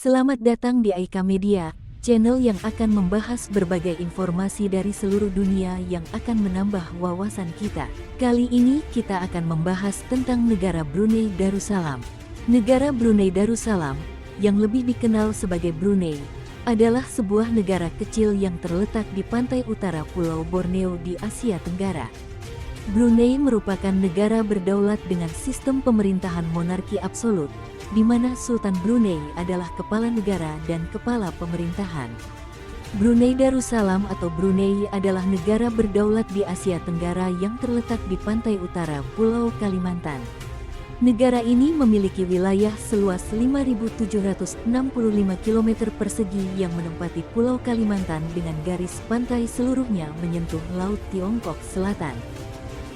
Selamat datang di Aika Media, channel yang akan membahas berbagai informasi dari seluruh dunia yang akan menambah wawasan kita. Kali ini kita akan membahas tentang negara Brunei Darussalam. Negara Brunei Darussalam, yang lebih dikenal sebagai Brunei, adalah sebuah negara kecil yang terletak di pantai utara Pulau Borneo di Asia Tenggara. Brunei merupakan negara berdaulat dengan sistem pemerintahan monarki absolut, di mana Sultan Brunei adalah kepala negara dan kepala pemerintahan. Brunei Darussalam atau Brunei adalah negara berdaulat di Asia Tenggara yang terletak di pantai utara Pulau Kalimantan. Negara ini memiliki wilayah seluas 5.765 km persegi yang menempati Pulau Kalimantan dengan garis pantai seluruhnya menyentuh Laut Tiongkok Selatan.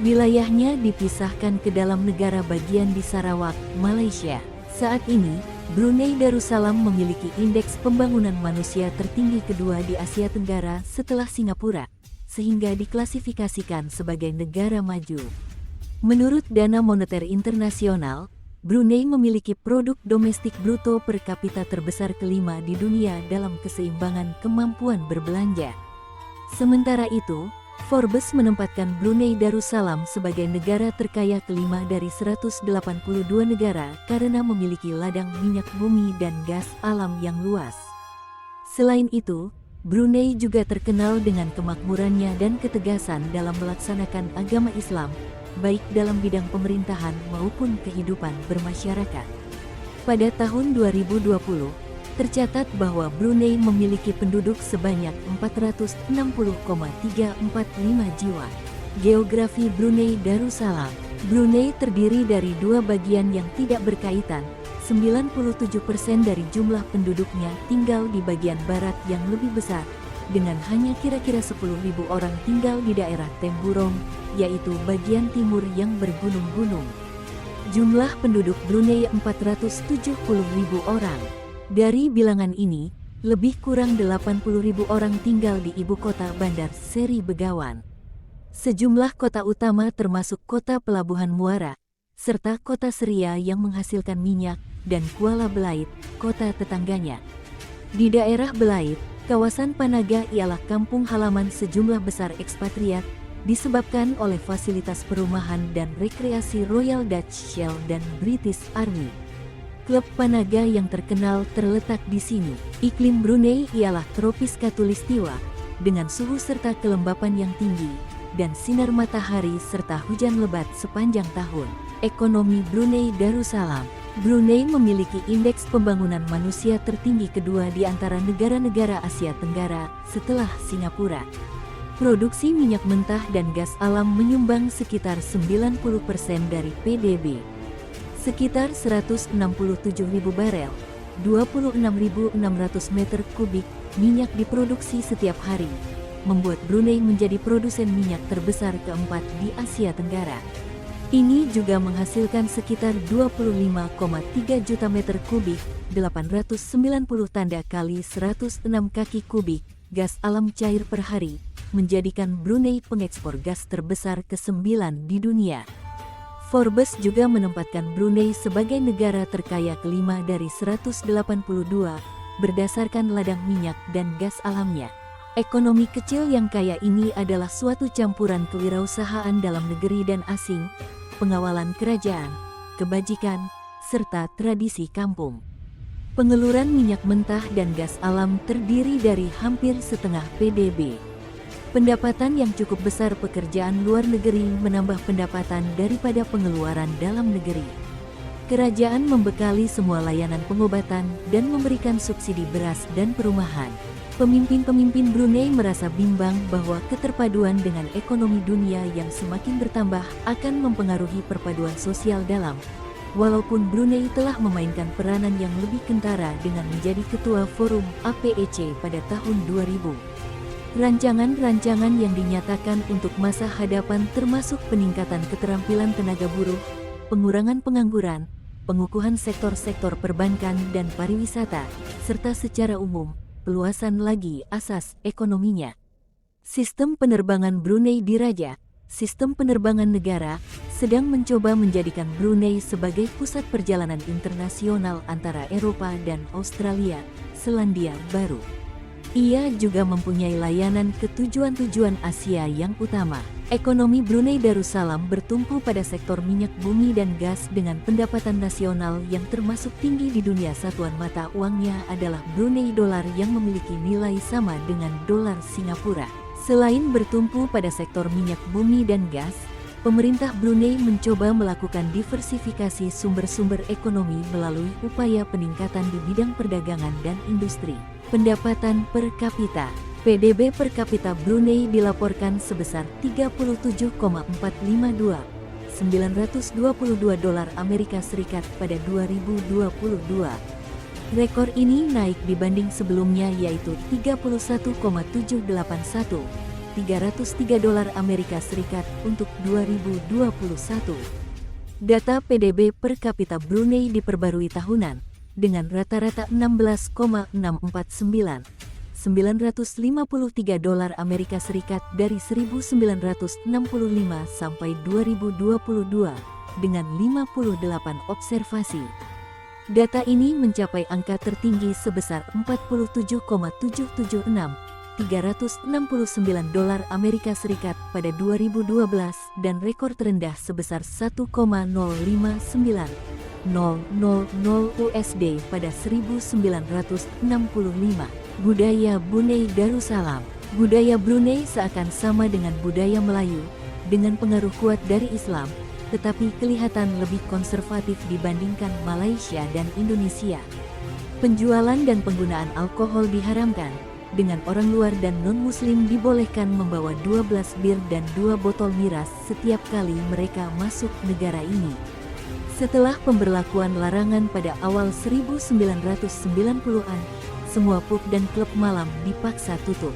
Wilayahnya dipisahkan ke dalam negara bagian di Sarawak, Malaysia. Saat ini, Brunei Darussalam memiliki indeks pembangunan manusia tertinggi kedua di Asia Tenggara setelah Singapura, sehingga diklasifikasikan sebagai negara maju. Menurut Dana Moneter Internasional, Brunei memiliki produk domestik bruto per kapita terbesar kelima di dunia dalam keseimbangan kemampuan berbelanja. Sementara itu, Forbes menempatkan Brunei Darussalam sebagai negara terkaya kelima dari 182 negara karena memiliki ladang minyak bumi dan gas alam yang luas. Selain itu, Brunei juga terkenal dengan kemakmurannya dan ketegasan dalam melaksanakan agama Islam, baik dalam bidang pemerintahan maupun kehidupan bermasyarakat. Pada tahun 2020, tercatat bahwa Brunei memiliki penduduk sebanyak 460,345 jiwa. Geografi Brunei Darussalam. Brunei terdiri dari dua bagian yang tidak berkaitan. 97% dari jumlah penduduknya tinggal di bagian barat yang lebih besar, dengan hanya kira-kira 10.000 orang tinggal di daerah Temburong, yaitu bagian timur yang bergunung-gunung. Jumlah penduduk Brunei 470.000 orang. Dari bilangan ini, lebih kurang 80.000 orang tinggal di ibu kota Bandar Seri Begawan. Sejumlah kota utama termasuk kota Pelabuhan Muara, serta kota Seria yang menghasilkan minyak, dan Kuala Belait, kota tetangganya. Di daerah Belait, kawasan Panaga ialah kampung halaman sejumlah besar ekspatriat, disebabkan oleh fasilitas perumahan dan rekreasi Royal Dutch Shell dan British Army. Klub Panaga yang terkenal terletak di sini. Iklim Brunei ialah tropis khatulistiwa, dengan suhu serta kelembapan yang tinggi, dan sinar matahari serta hujan lebat sepanjang tahun. Ekonomi Brunei Darussalam. Brunei memiliki indeks pembangunan manusia tertinggi kedua di antara negara-negara Asia Tenggara setelah Singapura. Produksi minyak mentah dan gas alam menyumbang sekitar 90% dari PDB. Sekitar 167.000 barel, 26.600 meter kubik minyak diproduksi setiap hari, membuat Brunei menjadi produsen minyak terbesar keempat di Asia Tenggara. Ini juga menghasilkan sekitar 25,3 juta meter kubik, 890 tanda kali 106 kaki kubik, gas alam cair per hari, menjadikan Brunei pengekspor gas terbesar ke-9 di dunia. Forbes juga menempatkan Brunei sebagai negara terkaya kelima dari 182 berdasarkan ladang minyak dan gas alamnya. Ekonomi kecil yang kaya ini adalah suatu campuran kewirausahaan dalam negeri dan asing, pengawalan kerajaan, kebajikan, serta tradisi kampung. Pengeluaran minyak mentah dan gas alam terdiri dari hampir setengah PDB. Pendapatan yang cukup besar pekerjaan luar negeri menambah pendapatan daripada pengeluaran dalam negeri. Kerajaan membekali semua layanan pengobatan dan memberikan subsidi beras dan perumahan. Pemimpin-pemimpin Brunei merasa bimbang bahwa keterpaduan dengan ekonomi dunia yang semakin bertambah akan mempengaruhi perpaduan sosial dalam. Walaupun Brunei telah memainkan peranan yang lebih kentara dengan menjadi ketua Forum APEC pada tahun 2000. Rancangan-rancangan yang dinyatakan untuk masa hadapan termasuk peningkatan keterampilan tenaga buruh, pengurangan pengangguran, pengukuhan sektor-sektor perbankan dan pariwisata, serta secara umum, peluasan lagi asas ekonominya. Sistem penerbangan Brunei Diraja, sistem penerbangan negara, sedang mencoba menjadikan Brunei sebagai pusat perjalanan internasional antara Eropa dan Australia, Selandia Baru. Ia juga mempunyai layanan ke tujuan-tujuan Asia yang utama. Ekonomi Brunei Darussalam bertumpu pada sektor minyak bumi dan gas dengan pendapatan nasional yang termasuk tinggi di dunia. Satuan mata uangnya adalah Brunei Dolar yang memiliki nilai sama dengan dolar Singapura. Selain bertumpu pada sektor minyak bumi dan gas, pemerintah Brunei mencoba melakukan diversifikasi sumber-sumber ekonomi melalui upaya peningkatan di bidang perdagangan dan industri. Pendapatan per kapita. PDB per kapita Brunei dilaporkan sebesar 37,452 $922 Amerika Serikat pada 2022. Rekor ini naik dibanding sebelumnya yaitu 31,781 $303 Amerika Serikat untuk 2021. Data PDB per kapita Brunei diperbarui tahunan dengan rata-rata 16,649 $953 Amerika Serikat dari 1965 sampai 2022 dengan 58 observasi. Data ini mencapai angka tertinggi sebesar 47,776 $369 Amerika Serikat pada 2012 dan rekor terendah sebesar 1,059 USD pada 1965. Budaya Brunei Darussalam. Budaya Brunei seakan sama dengan budaya Melayu, dengan pengaruh kuat dari Islam, tetapi kelihatan lebih konservatif dibandingkan Malaysia dan Indonesia. Penjualan dan penggunaan alkohol diharamkan, dengan orang luar dan non-muslim dibolehkan membawa 12 bir dan 2 botol miras setiap kali mereka masuk negara ini. Setelah pemberlakuan larangan pada awal 1990-an, semua pub dan klub malam dipaksa tutup.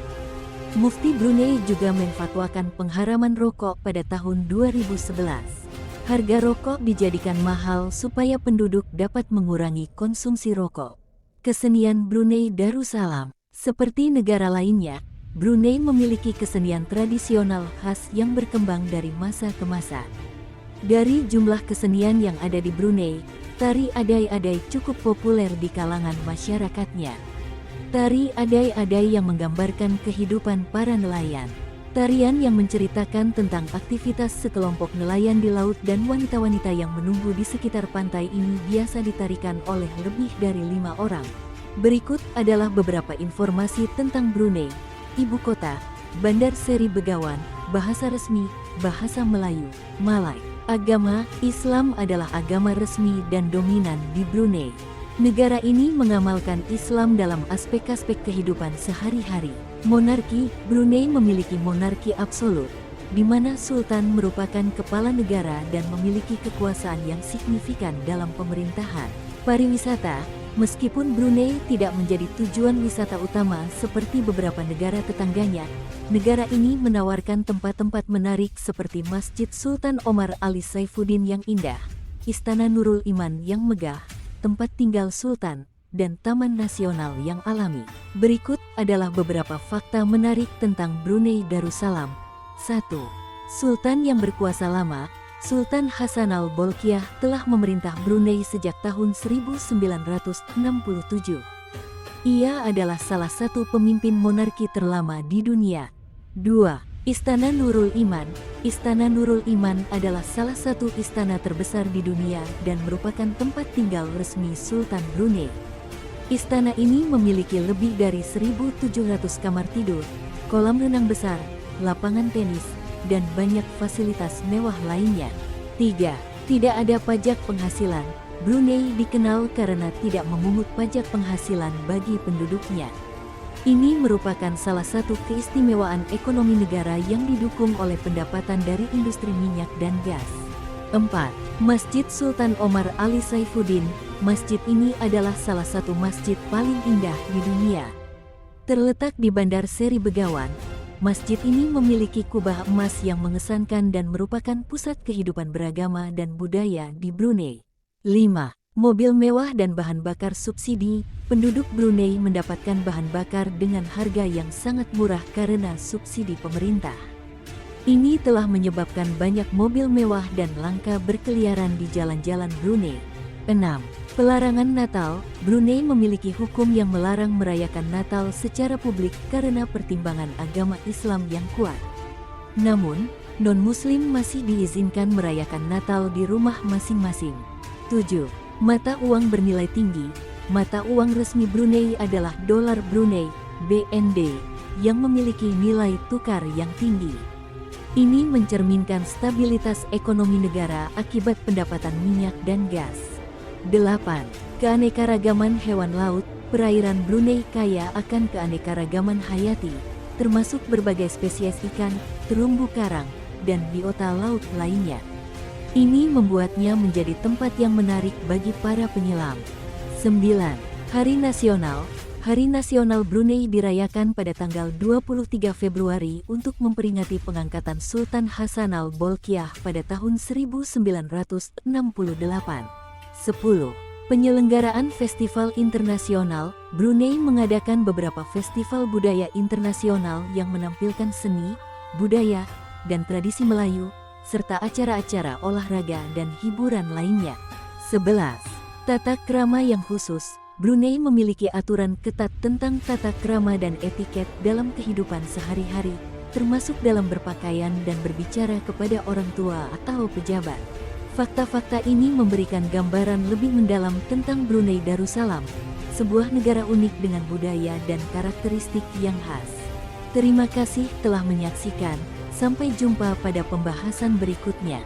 Mufti Brunei juga menfatwakan pengharaman rokok pada tahun 2011. Harga rokok dijadikan mahal supaya penduduk dapat mengurangi konsumsi rokok. Kesenian Brunei Darussalam. Seperti negara lainnya, Brunei memiliki kesenian tradisional khas yang berkembang dari masa ke masa. Dari jumlah kesenian yang ada di Brunei, tari adai-adai cukup populer di kalangan masyarakatnya. Tari adai-adai yang menggambarkan kehidupan para nelayan. Tarian yang menceritakan tentang aktivitas sekelompok nelayan di laut dan wanita-wanita yang menunggu di sekitar pantai ini biasa ditarikan oleh lebih dari 5 orang. Berikut adalah beberapa informasi tentang Brunei. Ibu kota, Bandar Seri Begawan, bahasa resmi, bahasa Melayu, Malay. Agama, Islam adalah agama resmi dan dominan di Brunei. Negara ini mengamalkan Islam dalam aspek-aspek kehidupan sehari-hari. Monarki, Brunei memiliki monarki absolut, di mana sultan merupakan kepala negara dan memiliki kekuasaan yang signifikan dalam pemerintahan. Pariwisata, meskipun Brunei tidak menjadi tujuan wisata utama seperti beberapa negara tetangganya, negara ini menawarkan tempat-tempat menarik seperti Masjid Sultan Omar Ali Saifuddin yang indah, Istana Nurul Iman yang megah, tempat tinggal sultan, dan taman nasional yang alami. Berikut adalah beberapa fakta menarik tentang Brunei Darussalam. 1. Sultan yang berkuasa lama, Sultan Hassanal Bolkiah telah memerintah Brunei sejak tahun 1967. Ia adalah salah satu pemimpin monarki terlama di dunia. 2. Istana Nurul Iman. Istana Nurul Iman adalah salah satu istana terbesar di dunia dan merupakan tempat tinggal resmi Sultan Brunei. Istana ini memiliki lebih dari 1.700 kamar tidur, kolam renang besar, lapangan tenis, dan banyak fasilitas mewah lainnya. 3. Tidak ada pajak penghasilan. Brunei dikenal karena tidak memungut pajak penghasilan bagi penduduknya. Ini merupakan salah satu keistimewaan ekonomi negara yang didukung oleh pendapatan dari industri minyak dan gas. 4. Masjid Sultan Omar Ali Saifuddin. Masjid ini adalah salah satu masjid paling indah di dunia. Terletak di Bandar Seri Begawan, masjid ini memiliki kubah emas yang mengesankan dan merupakan pusat kehidupan beragama dan budaya di Brunei. 5. Mobil mewah dan bahan bakar subsidi. Penduduk Brunei mendapatkan bahan bakar dengan harga yang sangat murah karena subsidi pemerintah. Ini telah menyebabkan banyak mobil mewah dan langka berkeliaran di jalan-jalan Brunei. 6. Pelarangan Natal. Brunei memiliki hukum yang melarang merayakan Natal secara publik karena pertimbangan agama Islam yang kuat. Namun, non-Muslim masih diizinkan merayakan Natal di rumah masing-masing. 7. Mata uang bernilai tinggi. Mata uang resmi Brunei adalah dolar Brunei, BND, yang memiliki nilai tukar yang tinggi. Ini mencerminkan stabilitas ekonomi negara akibat pendapatan minyak dan gas. 8. Keanekaragaman hewan laut. Perairan Brunei kaya akan keanekaragaman hayati, termasuk berbagai spesies ikan, terumbu karang, dan biota laut lainnya. Ini membuatnya menjadi tempat yang menarik bagi para penyelam. 9. Hari Nasional. Hari Nasional Brunei dirayakan pada tanggal 23 Februari untuk memperingati pengangkatan Sultan Hassanal Bolkiah pada tahun 1968. 10. Penyelenggaraan Festival Internasional. Brunei mengadakan beberapa festival budaya internasional yang menampilkan seni, budaya, dan tradisi Melayu, serta acara-acara olahraga dan hiburan lainnya. 11. Tata krama yang khusus. Brunei memiliki aturan ketat tentang tata krama dan etiket dalam kehidupan sehari-hari, termasuk dalam berpakaian dan berbicara kepada orang tua atau pejabat. Fakta-fakta ini memberikan gambaran lebih mendalam tentang Brunei Darussalam, sebuah negara unik dengan budaya dan karakteristik yang khas. Terima kasih telah menyaksikan, sampai jumpa pada pembahasan berikutnya.